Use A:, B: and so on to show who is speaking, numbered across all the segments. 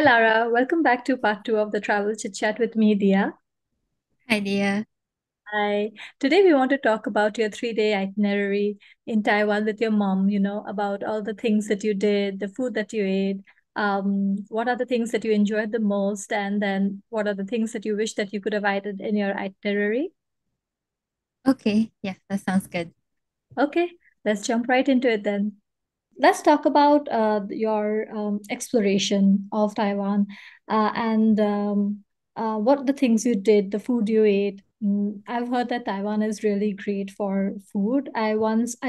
A: Lara. Welcome back to part two of the travel chit chat with me, Diya.
B: Idea.
A: Hi. Today we want to talk about your 3-day itinerary in Taiwan with your mom, about all the things that you did, the food that you ate, what are the things that you enjoyed the most, and then what are the things that you wish that you could have added in your itinerary.
B: Okay. Yeah, that sounds good.
A: Okay, let's jump right into it then. Let's talk about your exploration of Taiwan and what the things you did, the food you ate. I've heard that Taiwan is really great for food. I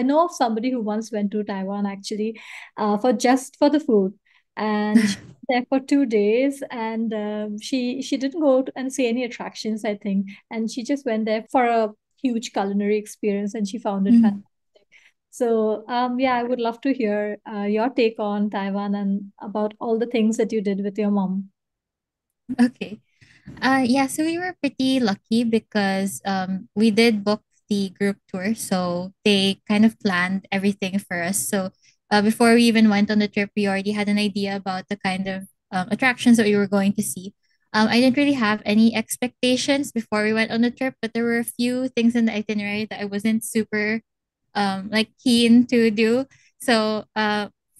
A: know of somebody who once went to Taiwan actually for just for the food, and she was there for 2 days, and she didn't and see any attractions, I think, and she just went there for a huge culinary experience, and she found it fantastic.
B: Mm,
A: So, yeah, I would love to hear your take on Taiwan and about all the things that you did with your mom.
B: okay. Yeah, so we were pretty lucky because we did book the group tour. So they kind of planned everything for us. So before we even went on the trip, we already had an idea about the kind of attractions that we were going to see. I didn't really have any expectations before we went on the trip, but there were a few things in the itinerary that I wasn't super like keen to do. So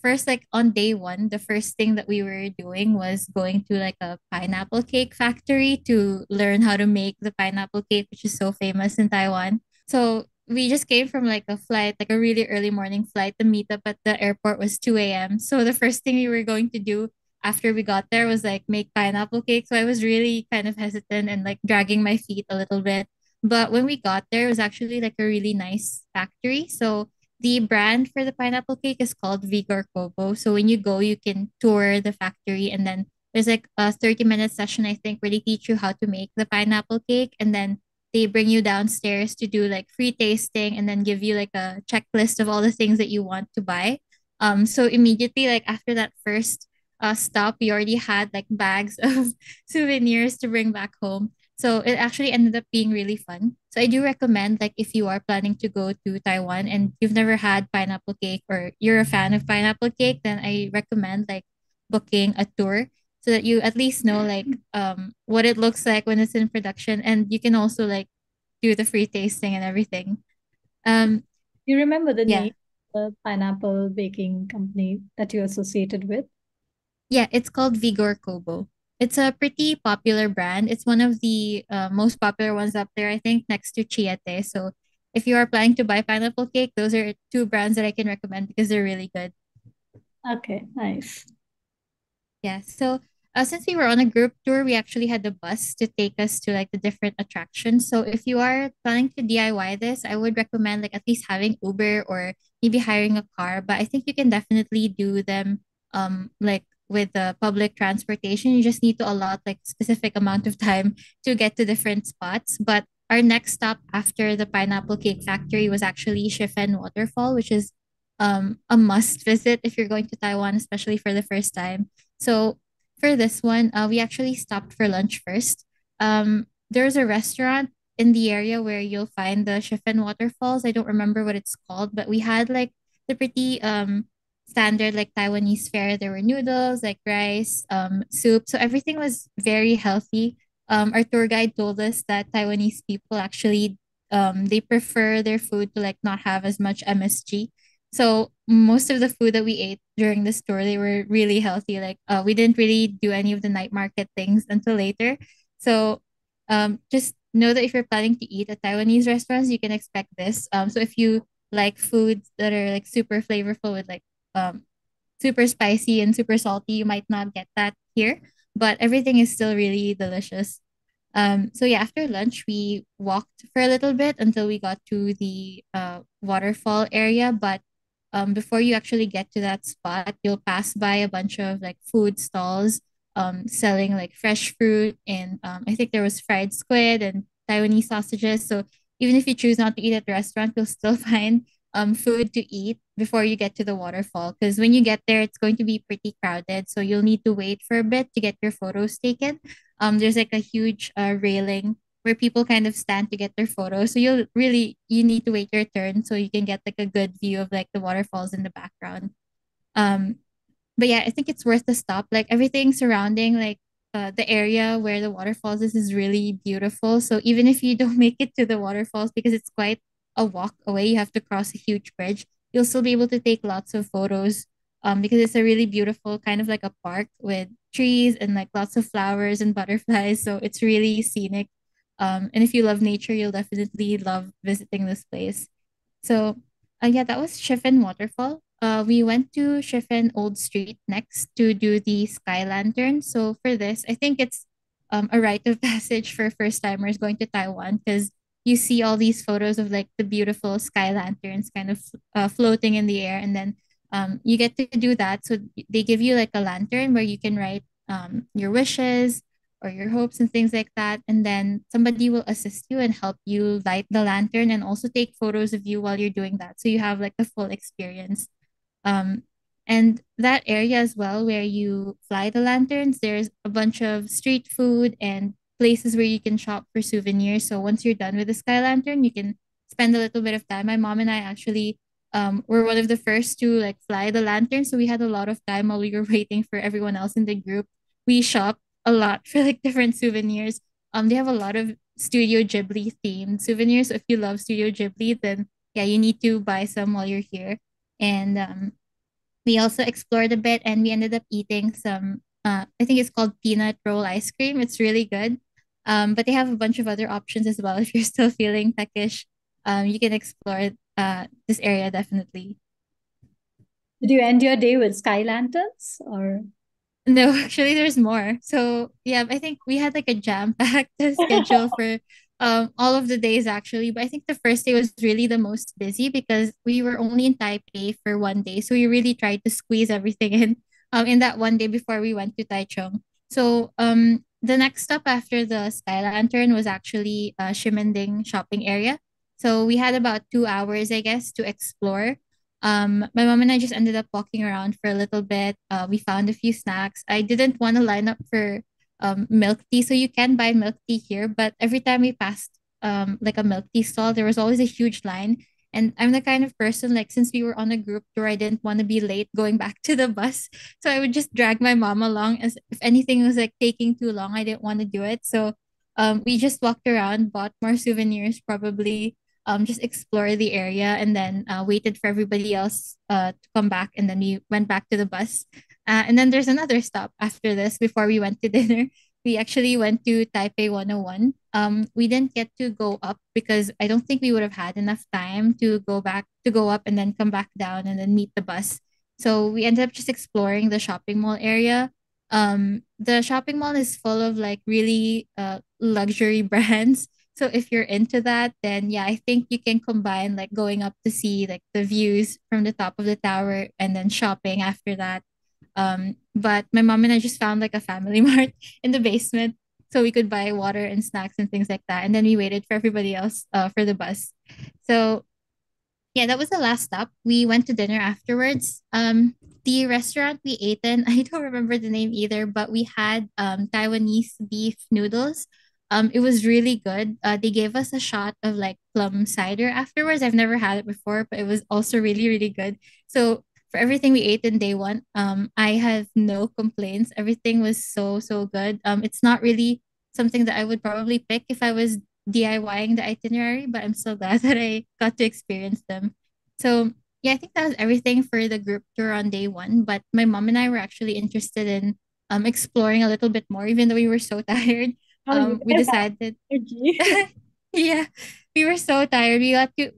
B: first, like on day one, the first thing that we were doing was going to like a pineapple cake factory to learn how to make the pineapple cake, which is so famous in Taiwan. So we just came from like a flight, like a really early morning flight. The meetup at the airport was 2 a.m. So the first thing we were going to do after we got there was like make pineapple cake. So I was really kind of hesitant and like dragging my feet a little bit. But when we got there, it was actually like a really nice factory. So the brand for the pineapple cake is called Vigor Kobo. So when you go, you can tour the factory, and then there's like a 30-minute session, I think, where they teach you how to make the pineapple cake. And then they bring you downstairs to do like free tasting and then give you like a checklist of all the things that you want to buy. So immediately, like after that first stop, we already had like bags of souvenirs to bring back home. So it actually ended up being really fun. So I do recommend like if you are planning to go to Taiwan and you've never had pineapple cake or you're a fan of pineapple cake, then I recommend like booking a tour so that you at least know like what it looks like when it's in production, and you can also like do the free tasting and everything. Um
A: Do you remember the
B: yeah.
A: name of the pineapple baking company that you associated with?
B: Yeah, it's called Vigor Kobo. It's a pretty popular brand. It's one of the most popular ones up there, I think, next to Chiete. So if you are planning to buy pineapple cake, those are two brands that I can recommend because they're really good.
A: Okay, nice.
B: Yeah. So since we were on a group tour, we actually had the bus to take us to like the different attractions. So if you are planning to DIY this, I would recommend like at least having Uber or maybe hiring a car. But I think you can definitely do them like with the public transportation. You just need to allot like specific amount of time to get to different spots. But our next stop after the pineapple cake factory was actually Shifen Waterfall, which is a must visit if you're going to Taiwan, especially for the first time. So for this one, we actually stopped for lunch first. There's a restaurant in the area where you'll find the Chiffen waterfalls. I don't remember what it's called, but we had like the pretty standard like Taiwanese fare. There were noodles, like rice, soup. So everything was very healthy. Our tour guide told us that Taiwanese people actually they prefer their food to like not have as much MSG. So most of the food that we ate during this tour, they were really healthy. Like we didn't really do any of the night market things until later. So just know that if you're planning to eat at Taiwanese restaurants, you can expect this. So if you like foods that are like super flavorful with like um, super spicy and super salty, you might not get that here. But everything is still really delicious. So yeah, after lunch, we walked for a little bit until we got to the waterfall area. But before you actually get to that spot, you'll pass by a bunch of like food stalls selling like fresh fruit. And I think there was fried squid and Taiwanese sausages. So even if you choose not to eat at the restaurant, you'll still find food to eat before you get to the waterfall. Because when you get there, it's going to be pretty crowded. So you'll need to wait for a bit to get your photos taken. There's like a huge railing where people kind of stand to get their photos. So you need to wait your turn so you can get like a good view of like the waterfalls in the background. Um, But yeah, I think it's worth the stop. Like everything surrounding like the area where the waterfalls is really beautiful. So even if you don't make it to the waterfalls because it's quite a walk away, you have to cross a huge bridge. You'll still be able to take lots of photos because it's a really beautiful kind of like a park with trees and like lots of flowers and butterflies. So it's really scenic. And if you love nature, you'll definitely love visiting this place. So, yeah, that was Chiffen Waterfall. We went to Chiffen Old Street next to do the Sky Lantern. So for this, I think it's a rite of passage for first timers going to Taiwan because you see all these photos of like the beautiful sky lanterns kind of floating in the air, and then you get to do that. So they give you like a lantern where you can write your wishes or your hopes and things like that. And then somebody will assist you and help you light the lantern and also take photos of you while you're doing that. So you have like the full experience. Um, and that area as well, where you fly the lanterns, there's a bunch of street food and places where you can shop for souvenirs. So once you're done with the sky lantern, you can spend a little bit of time. My mom and I actually were one of the first to like fly the lantern. So we had a lot of time while we were waiting for everyone else in the group. We shopped a lot for like different souvenirs. They have a lot of Studio Ghibli themed souvenirs. So if you love Studio Ghibli, then yeah, you need to buy some while you're here. And we also explored a bit and we ended up eating some, I think it's called peanut roll ice cream. It's really good. But they have a bunch of other options as well. If you're still feeling peckish, you can explore this area definitely.
A: Did you end your day with sky lanterns or?
B: No, actually, there's more. So yeah, I think we had like a jam-packed schedule for all of the days actually. But I think the first day was really the most busy because we were only in Taipei for one day. So we really tried to squeeze everything in that one day before we went to Taichung. So the next stop after the Sky Lantern was actually Shimending shopping area. So we had about 2 hours, I guess, to explore. My mom and I just ended up walking around for a little bit. We found a few snacks. I didn't want to line up for milk tea, so you can buy milk tea here. But every time we passed like a milk tea stall, there was always a huge line. And I'm the kind of person like since we were on a group tour, I didn't want to be late going back to the bus, so I would just drag my mom along. As if anything was like taking too long, I didn't want to do it. So we just walked around, bought more souvenirs, probably just explore the area and then waited for everybody else to come back. And then we went back to the bus. And then there's another stop after this before we went to dinner. We actually went to Taipei 101. We didn't get to go up because I don't think we would have had enough time to go up and then come back down and then meet the bus. So we ended up just exploring the shopping mall area. The shopping mall is full of like really luxury brands. So if you're into that, then yeah, I think you can combine like going up to see like the views from the top of the tower and then shopping after that. But my mom and I just found like a family mart in the basement so we could buy water and snacks and things like that. And then we waited for everybody else for the bus. So yeah, that was the last stop. We went to dinner afterwards. The restaurant we ate in, I don't remember the name either, but we had Taiwanese beef noodles. It was really good. They gave us a shot of like plum cider afterwards. I've never had it before, but it was also really, really good. So for everything we ate in day one, I have no complaints. Everything was so, so good. It's not really something that I would probably pick if I was DIYing the itinerary, but I'm so glad that I got to experience them. So yeah, I think that was everything for the group tour on day one. But my mom and I were actually interested in exploring a little bit more, even though we were so tired.
A: Oh, you
B: We
A: guys have
B: decided
A: energy.
B: yeah, we were so tired. We got to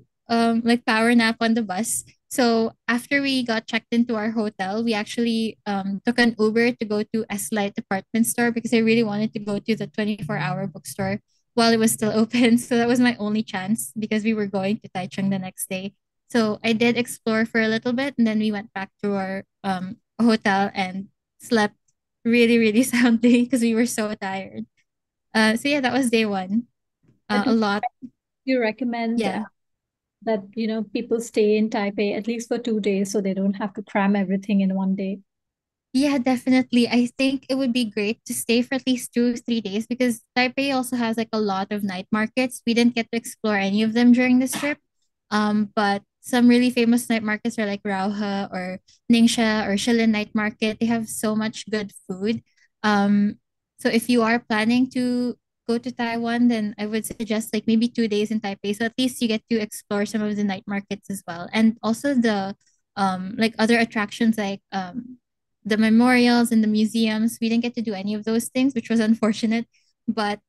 B: like power nap on the bus. So after we got checked into our hotel, we actually took an Uber to go to Light department store because I really wanted to go to the 24-hour bookstore while it was still open. So that was my only chance because we were going to Taichung the next day. So I did explore for a little bit and then we went back to our hotel and slept really, really soundly because we were so tired. So yeah, that was day one.
A: But
B: A lot.
A: you recommend
B: Yeah.
A: that people stay in Taipei at least for 2 days so they don't have to cram everything in one day.
B: Yeah, definitely. I think it would be great to stay for at least 2, 3 days because Taipei also has like a lot of night markets. We didn't get to explore any of them during this trip. But some really famous night markets are like Rauha or Ningxia or Shilin Night Market. They have so much good food. Um, so if you are planning to go to Taiwan, then I would suggest like maybe 2 days in Taipei. So at least you get to explore some of the night markets as well. And also the like other attractions like the memorials and the museums. We didn't get to do any of those things, which was unfortunate. But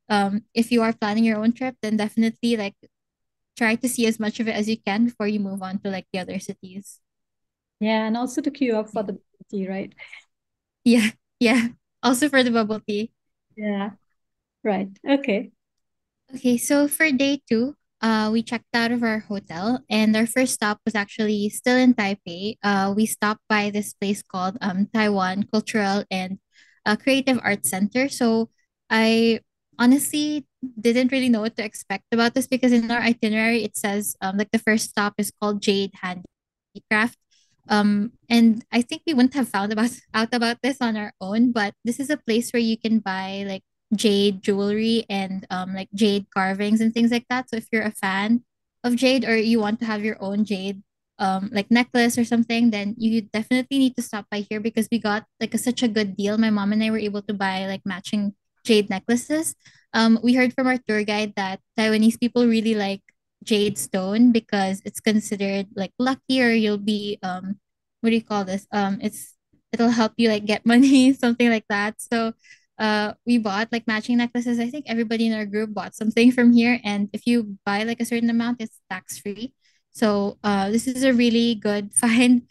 B: if you are planning your own trip, then definitely like try to see as much of it as you can before you move on to like the other cities.
A: Yeah, and also to queue up for
B: Yeah.
A: the tea, right?
B: Yeah. Yeah. Also for the bubble tea.
A: Yeah, right. Okay.
B: Okay, so for day two, we checked out of our hotel, and our first stop was actually still in Taipei. We stopped by this place called Taiwan Cultural and Creative Arts Center. So I honestly didn't really know what to expect about this because in our itinerary it says like the first stop is called Jade Handicraft. And I think we wouldn't have found about out about this on our own, but this is a place where you can buy like jade jewelry and like jade carvings and things like that. So if you're a fan of jade or you want to have your own jade like necklace or something, then you definitely need to stop by here because we got like such a good deal. My mom and I were able to buy like matching jade necklaces. We heard from our tour guide that Taiwanese people really like jade stone because it's considered like lucky or you'll be what do you call this? It'll help you like get money, something like that. So we bought like matching necklaces. I think everybody in our group bought something from here. And if you buy like a certain amount, it's tax free. So this is a really good find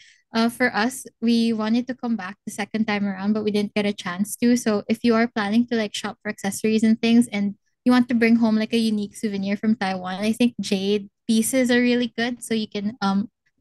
B: for us. We wanted to come back the second time around, but we didn't get a chance to. So if you are planning to like shop for accessories and things and you want to bring home like a unique souvenir from Taiwan, I think jade pieces are really good. So you can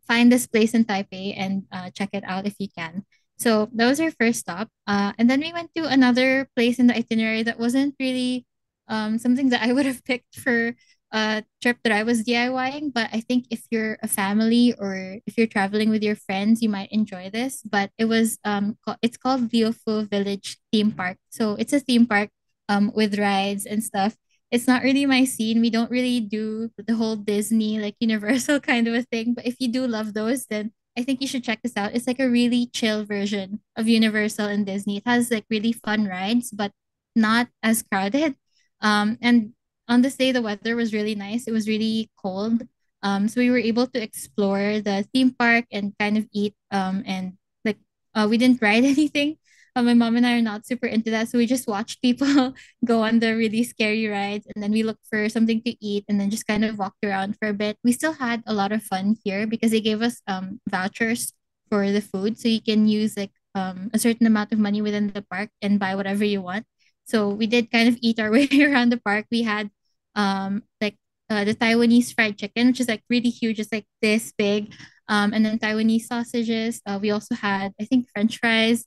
B: find this place in Taipei and check it out if you can. So that was our first stop. And then we went to another place in the itinerary that wasn't really something that I would have picked for a trip that I was DIYing. But I think if you're a family or if you're traveling with your friends, you might enjoy this. But it's called Beautiful Village Theme Park. So it's a theme park with rides and stuff. It's not really my scene. We don't really do the whole Disney like Universal kind of a thing. But if you do love those, then I think you should check this out. It's like a really chill version of Universal and Disney. It has like really fun rides, but not as crowded. And on this day, the weather was really nice. It was really cold. So we were able to explore the theme park and kind of eat. And like we didn't ride anything. My mom and I are not super into that, so we just watched people go on the really scary rides, and then we looked for something to eat, and then just kind of walked around for a bit. We still had a lot of fun here because they gave us vouchers for the food, so you can use like a certain amount of money within the park and buy whatever you want. So we did kind of eat our way around the park. We had like the Taiwanese fried chicken, which is like really huge, it's like this big, and then Taiwanese sausages. We also had I think French fries,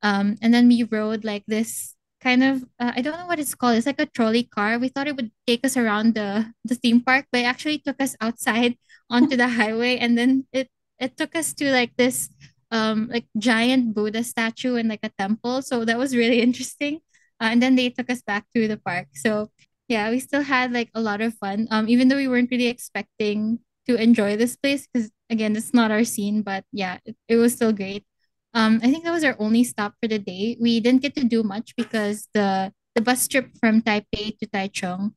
B: and then we rode like this kind of I don't know what it's called. It's like a trolley car. We thought it would take us around the theme park, but it actually took us outside onto the highway, and then it took us to like this like giant Buddha statue and like a temple. So that was really interesting. And then they took us back to the park. So yeah, we still had like a lot of fun. Even though we weren't really expecting to enjoy this place because again, it's not our scene, but yeah, it was still great. I think that was our only stop for the day. We didn't get to do much because the bus trip from Taipei to Taichung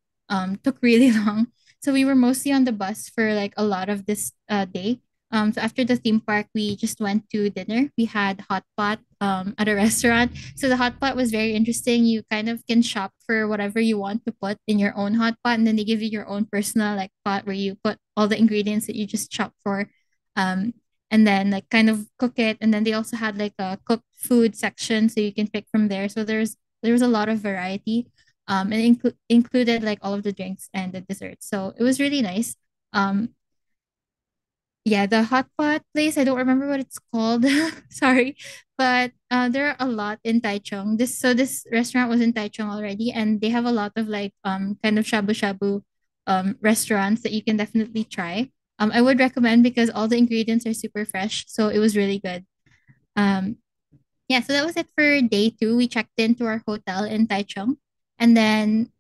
B: took really long. So we were mostly on the bus for like a lot of this day. So after the theme park, we just went to dinner. We had hot pot at a restaurant. So the hot pot was very interesting. You kind of can shop for whatever you want to put in your own hot pot, and then they give you your own personal like pot where you put all the ingredients that you just shop for. Um, and then like kind of cook it. And then they also had like a cooked food section so you can pick from there. So there was a lot of variety. And included like all of the drinks and the desserts. So it was really nice. Um, yeah, the hot pot place, I don't remember what it's called. Sorry. But there are a lot in Taichung. This restaurant was in Taichung already, and they have a lot of like kind of shabu shabu restaurants that you can definitely try. I would recommend because all the ingredients are super fresh, so it was really good. Um yeah, so that was it for day two. We checked into our hotel in Taichung. And then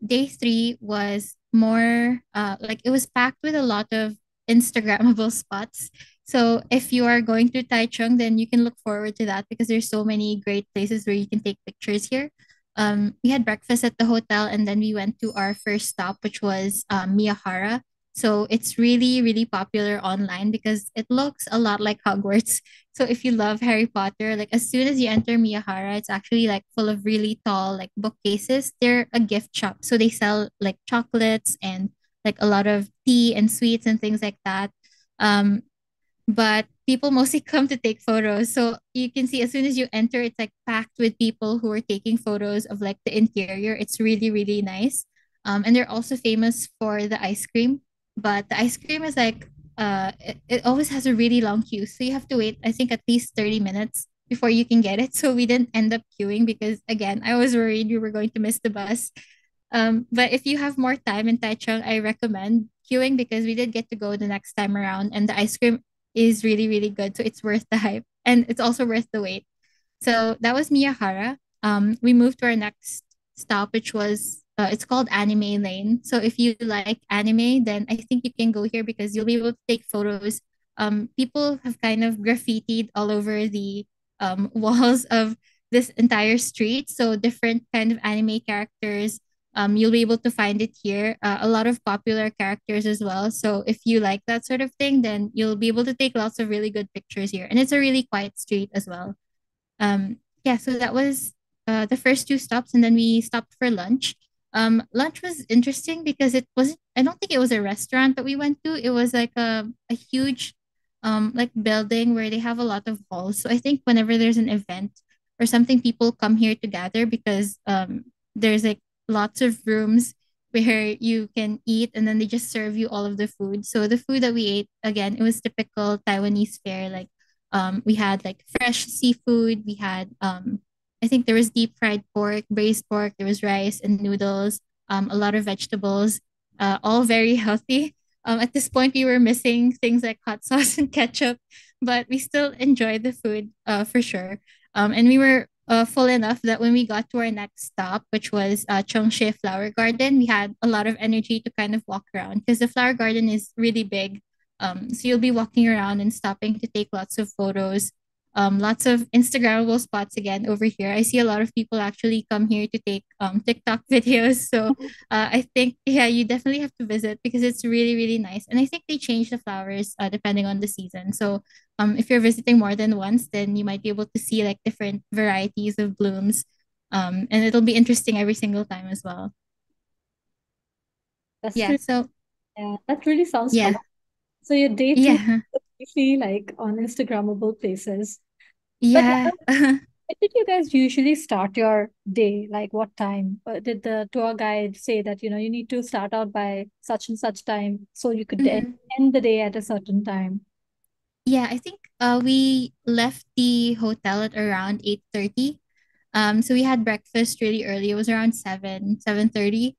B: day three was more like it was packed with a lot of Instagrammable spots. So if you are going to Taichung, then you can look forward to that because there's so many great places where you can take pictures here. We had breakfast at the hotel and then we went to our first stop, which was Miyahara. So it's really, really popular online because it looks a lot like Hogwarts. So if you love Harry Potter, like as soon as you enter Miyahara, it's actually like full of really tall like bookcases. They're a gift shop. So they sell like chocolates and like a lot of tea and sweets and things like that. Um, but people mostly come to take photos. So you can see as soon as you enter, it's like packed with people who are taking photos of like the interior. It's really, really nice. And they're also famous for the ice cream, but the ice cream is like, it always has a really long queue. So you have to wait, I think, at least 30 minutes before you can get it. So we didn't end up queuing because, again, I was worried we were going to miss the bus. But if you have more time in Taichung, I recommend queuing because we did get to go the next time around, and the ice cream is really, really good. So it's worth the hype and it's also worth the wait. So that was Miyahara. We moved to our next stop, which was it's called Anime Lane. So if you like anime, then I think you can go here because you'll be able to take photos. People have kind of graffitied all over the walls of this entire street. So different kind of anime characters. You'll be able to find it here. A lot of popular characters as well. So if you like that sort of thing, then you'll be able to take lots of really good pictures here. And it's a really quiet street as well. Yeah, so that was the first two stops, and then we stopped for lunch. Lunch was interesting because it wasn't, I don't think it was a restaurant that we went to. It was like a huge like building where they have a lot of halls. So I think whenever there's an event or something, people come here to gather because there's like lots of rooms where you can eat and then they just serve you all of the food. So the food that we ate, again, it was typical Taiwanese fare, like we had like fresh seafood. We had I think there was deep fried pork, braised pork. There was rice and noodles. A lot of vegetables. All very healthy. At this point, we were missing things like hot sauce and ketchup, but we still enjoyed the food for sure. And we were full enough that when we got to our next stop, which was Cheongshi Flower Garden, we had a lot of energy to kind of walk around because the flower garden is really big. So you'll be walking around and stopping to take lots of photos. Lots of Instagrammable spots again over here. I see a lot of people actually come here to take TikTok videos. So I think, yeah, you definitely have to visit because it's really, really nice. And I think they change the flowers depending on the season. So if you're visiting more than once, then you might be able to see like different varieties of blooms. And it'll be interesting every single time as well.
A: That's
B: Yeah.
A: really,
B: So,
A: yeah, that really sounds fun.
B: yeah.
A: So your day two
B: Yeah.
A: is like on Instagrammable places. But
B: Yeah.
A: when did you guys usually start your day? Like what time? Did the tour guide say that, you need to start out by such and such time so you could
B: Mhm.
A: end the day at a certain time?
B: Yeah, I think we left the hotel at around 8:30. So we had breakfast really early. It was around 7:30.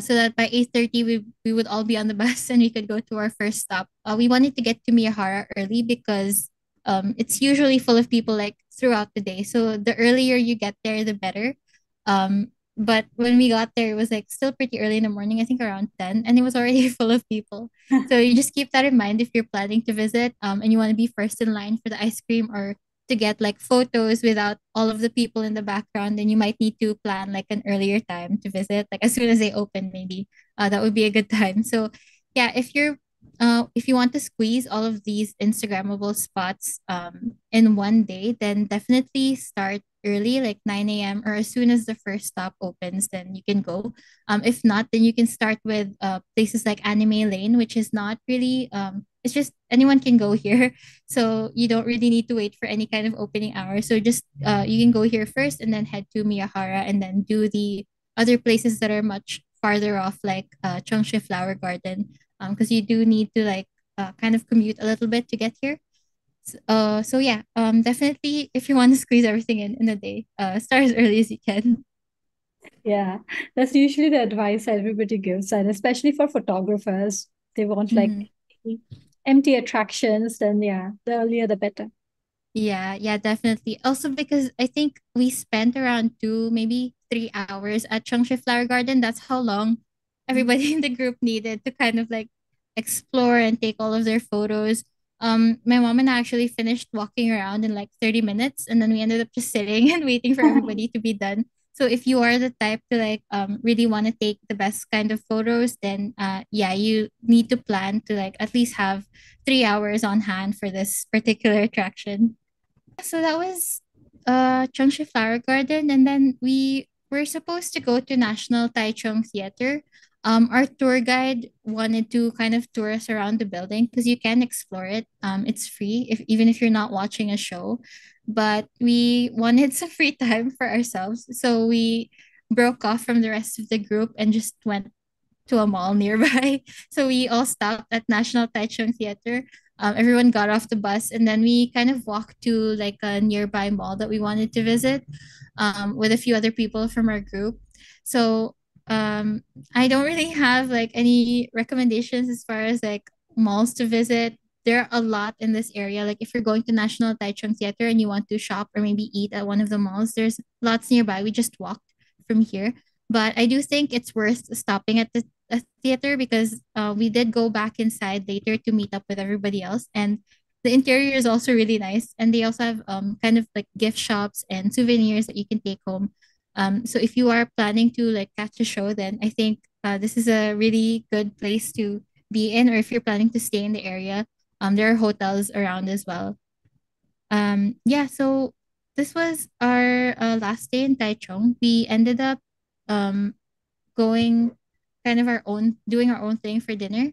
B: So that by 8:30 we would all be on the bus and we could go to our first stop. We wanted to get to Miyahara early because it's usually full of people like throughout the day. So the earlier you get there, the better. But when we got there, it was like still pretty early in the morning, I think around 10, and it was already full of people. So you just keep that in mind if you're planning to visit and you want to be first in line for the ice cream or to get like photos without all of the people in the background, then you might need to plan like an earlier time to visit, like as soon as they open, maybe. That would be a good time. So yeah, if you want to squeeze all of these Instagrammable spots in one day, then definitely start early, like 9 a.m. or as soon as the first stop opens, then you can go. If not, then you can start with places like Anime Lane, which is not really it's just anyone can go here. So you don't really need to wait for any kind of opening hour. So just you can go here first and then head to Miyahara and then do the other places that are much farther off, like Cheongshi Flower Garden, because you do need to like kind of commute a little bit to get here. So yeah, definitely if you want to squeeze everything in a day, start as early as you can.
A: Yeah, that's usually the advice everybody gives, and especially for photographers, they want like
B: Mhm.
A: empty attractions, then yeah, the earlier the better.
B: Yeah, yeah, definitely. Also because I think we spent around 2, maybe 3 hours at Cheongshi Flower Garden. That's how long everybody in the group needed to kind of like explore and take all of their photos. My mom and I actually finished walking around in like 30 minutes, and then we ended up just sitting and waiting for everybody to be done. So if you are the type to like really want to take the best kind of photos, then yeah, you need to plan to like at least have 3 hours on hand for this particular attraction. So that was Cheongshi Flower Garden, and then we were supposed to go to National Taichung Theater. Our tour guide wanted to kind of tour us around the building because you can explore it. It's free if even if you're not watching a show, but we wanted some free time for ourselves, so we broke off from the rest of the group and just went to a mall nearby. So we all stopped at National Taichung Theater. Everyone got off the bus, and then we kind of walked to like a nearby mall that we wanted to visit with a few other people from our group. So um, I don't really have like any recommendations as far as like malls to visit. There are a lot in this area. Like if you're going to National Taichung Theater and you want to shop or maybe eat at one of the malls, there's lots nearby. We just walked from here. But I do think it's worth stopping at the a theater because we did go back inside later to meet up with everybody else. And the interior is also really nice. And they also have kind of like gift shops and souvenirs that you can take home. So if you are planning to like catch a show, then I think this is a really good place to be in. Or if you're planning to stay in the area, there are hotels around as well. Yeah, so this was our last day in Taichung. We ended up um, going kind of our own doing our own thing for dinner.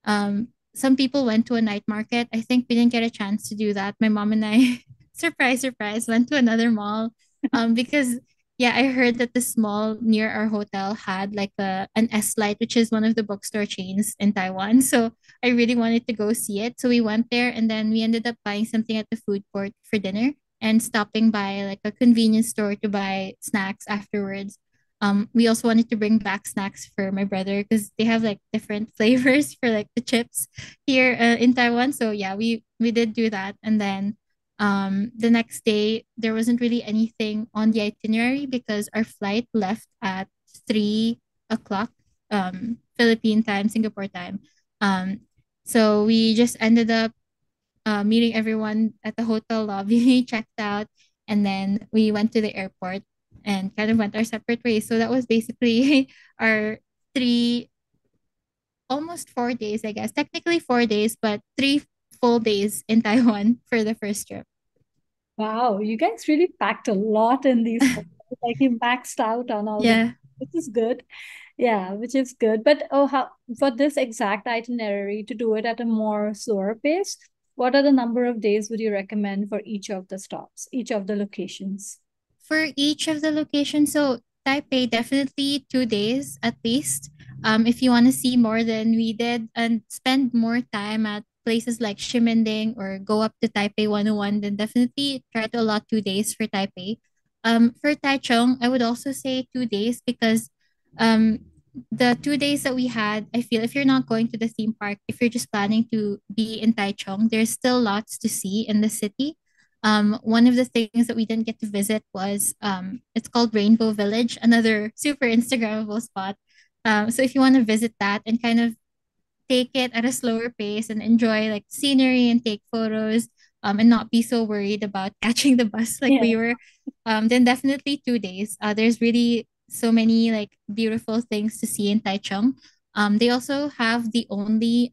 B: Some people went to a night market. I think we didn't get a chance to do that. My mom and I surprise surprise went to another mall because yeah, I heard that this mall near our hotel had like an S Light, which is one of the bookstore chains in Taiwan. So I really wanted to go see it. So we went there and then we ended up buying something at the food court for dinner and stopping by like a convenience store to buy snacks afterwards. We also wanted to bring back snacks for my brother because they have like different flavors for like the chips here in Taiwan. So yeah, we did do that, and then the next day there wasn't really anything on the itinerary because our flight left at 3 o'clock Philippine time, Singapore time. Um, so we just ended up meeting everyone at the hotel lobby, checked out, and then we went to the airport and kind of went our separate ways. So that was basically our three, almost 4 days, I guess. Technically 4 days, but 3 full days in Taiwan for the first trip.
A: Wow, you guys really packed a lot in these 4 days. Like you maxed out on all the,
B: Yeah.
A: which is good. Yeah, which is good. But oh, how for this exact itinerary to do it at a more slower pace, what are the number of days would you recommend for each of the stops, each of the locations?
B: For each of the locations. So Taipei, definitely 2 days at least. If you want to see more than we did and spend more time at places like Shimending or go up to Taipei 101, then definitely try to allot 2 days for Taipei. For Taichung, I would also say 2 days because um, the 2 days that we had, I feel if you're not going to the theme park, if you're just planning to be in Taichung, there's still lots to see in the city. One of the things that we didn't get to visit was it's called Rainbow Village, another super Instagrammable spot. So if you want to visit that and kind of take it at a slower pace and enjoy like scenery and take photos, and not be so worried about catching the bus like
A: Yeah.
B: we were, then definitely 2 days. There's really so many like beautiful things to see in Taichung. They also have the only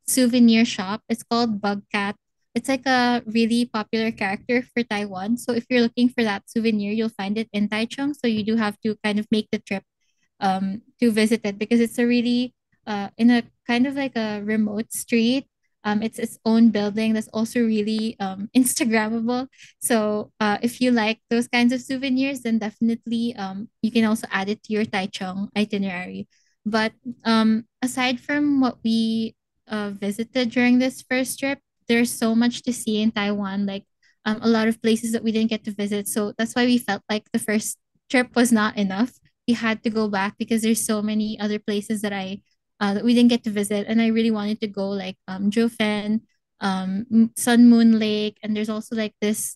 B: souvenir shop. It's called Bug Cat. It's like a really popular character for Taiwan. So if you're looking for that souvenir, you'll find it in Taichung. So you do have to kind of make the trip to visit it because it's a really in a kind of like a remote street. It's its own building that's also really Instagrammable. So if you like those kinds of souvenirs, then definitely you can also add it to your Taichung itinerary. But aside from what we visited during this first trip, there's so much to see in Taiwan, like a lot of places that we didn't get to visit. So that's why we felt like the first trip was not enough. We had to go back because there's so many other places that we didn't get to visit, and I really wanted to go like Jofen, Sun Moon Lake, and there's also like this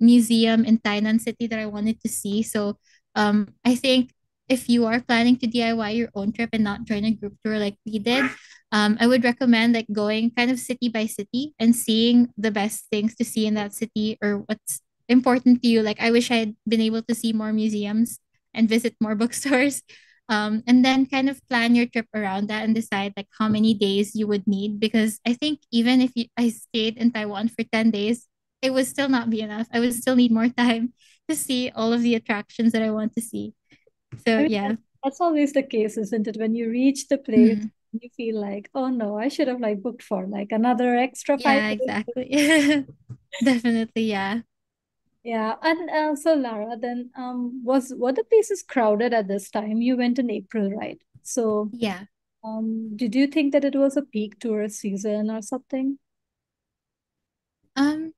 B: museum in Tainan City that I wanted to see. So I think if you are planning to DIY your own trip and not join a group tour like we did, I would recommend like going kind of city by city and seeing the best things to see in that city or what's important to you. Like I wish I had been able to see more museums and visit more bookstores. And then kind of plan your trip around that and decide like how many days you would need, because I think even if I stayed in Taiwan for 10 days, it would still not be enough. I would still need more time to see all of the attractions that I want to see.
A: I
B: So
A: mean,
B: yeah.
A: that's always the case, isn't it? When you reach the place,
B: Mhm.
A: you feel like, oh no, I should have like booked for like another extra five
B: Yeah,
A: days.
B: exactly. Definitely, yeah.
A: Yeah, and so Lara, then were the places crowded at this time? You went in April, right? So
B: Yeah.
A: did you think that it was a peak tourist season or something?
B: Um,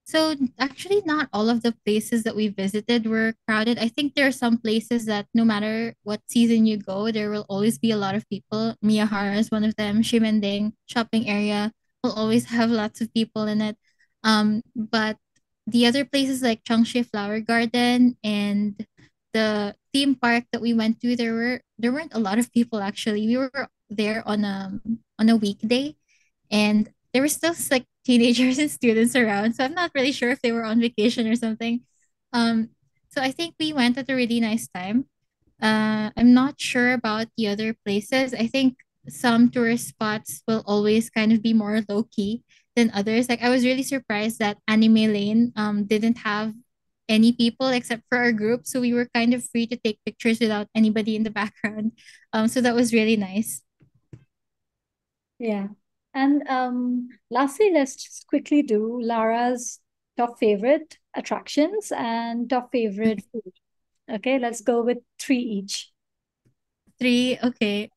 B: So actually, not all of the places that we visited were crowded. I think there are some places that no matter what season you go, there will always be a lot of people. Miyahara is one of them. Shimending shopping area will always have lots of people in it. But the other places like Changshe Flower Garden and the theme park that we went to, there weren't a lot of people actually. We were there on a weekday, and there were still like teenagers and students around. So I'm not really sure if they were on vacation or something. Um, so I think we went at a really nice time. I'm not sure about the other places. I think some tourist spots will always kind of be more low key than others. Like I was really surprised that Anime Lane didn't have any people except for our group, so we were kind of free to take pictures without anybody in the background. So that was really nice.
A: Yeah. And lastly, let's just quickly do Lara's top favorite attractions and top favorite food. Okay, let's go with three each.
B: Three, okay.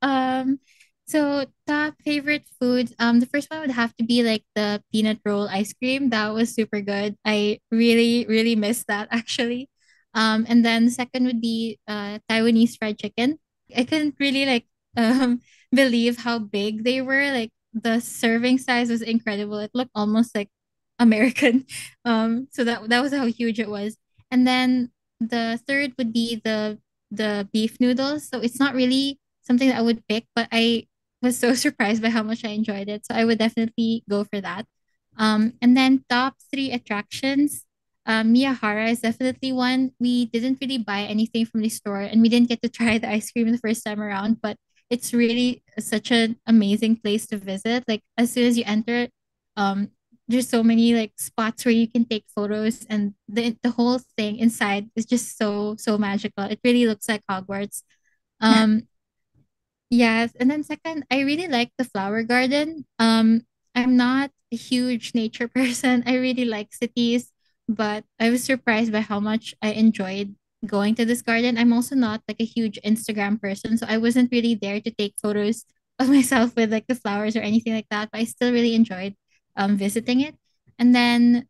B: So top favorite foods. The first one would have to be like the peanut roll ice cream. That was super good. I really, really missed that actually. And then the second would be Taiwanese fried chicken. I couldn't really like um believe how big they were. Like the serving size was incredible. It looked almost like American. So that was how huge it was. And then the third would be the beef noodles. So it's not really something that I would pick, but I was so surprised by how much I enjoyed it. So I would definitely go for that. And then top three attractions. Miyahara is definitely one. We didn't really buy anything from the store and we didn't get to try the ice cream the first time around, but it's really such an amazing place to visit. Like as soon as you enter, um, there's so many like spots where you can take photos, and the whole thing inside is just so magical. It really looks like Hogwarts. Um yes, and then second, I really like the flower garden. I'm not a huge nature person. I really like cities, but I was surprised by how much I enjoyed going to this garden. I'm also not like a huge Instagram person, so I wasn't really there to take photos of myself with like the flowers or anything like that, but I still really enjoyed visiting it. And then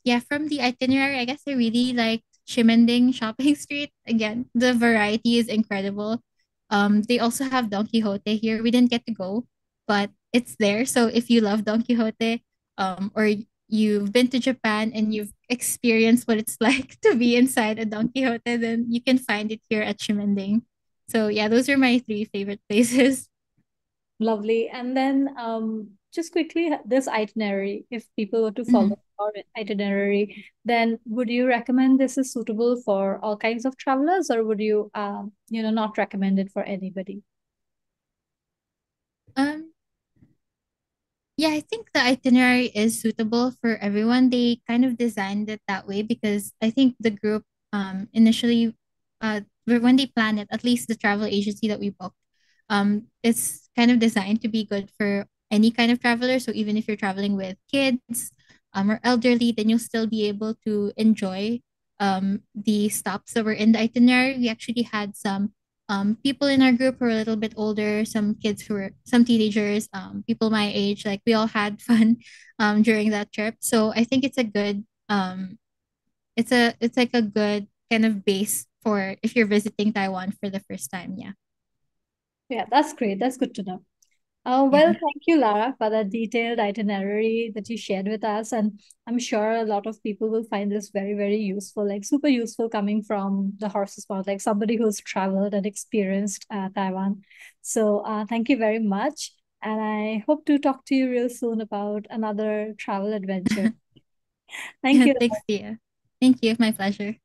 B: yeah, from the itinerary, I guess I really liked Chimending Shopping Street. Again, the variety is incredible. They also have Don Quixote here. We didn't get to go, but it's there. So if you love Don Quixote, or you've been to Japan and you've experienced what it's like to be inside a Don Quixote, then you can find it here at Chimending. So yeah, those are my three favorite places.
A: Lovely. And then just quickly, this itinerary, if people were to
B: Mhm.
A: follow our itinerary, then would you recommend this is suitable for all kinds of travelers, or would you, not recommend it for anybody?
B: Um, Yeah, I think the itinerary is suitable for everyone. They kind of designed it that way because I think the group initially when they planned it, at least the travel agency that we booked, it's kind of designed to be good for any kind of traveler. So even if you're traveling with kids or elderly, then you'll still be able to enjoy the stops that were in the itinerary. We actually had some people in our group who were a little bit older, some kids who were some teenagers, people my age. Like we all had fun during that trip. So I think it's a good it's like a good kind of base for if you're visiting Taiwan for the first time. Yeah.
A: Yeah, that's great. That's good to know. Well,
B: Yeah.
A: thank you, Lara, for that detailed itinerary that you shared with us. And I'm sure a lot of people will find this very, very useful, like super useful coming from the horse's mouth, like somebody who's traveled and experienced Taiwan. So thank you very much. And I hope to talk to you real soon about another travel adventure. Thank
B: Yeah,
A: you.
B: thanks, Dia. Thank you. My pleasure.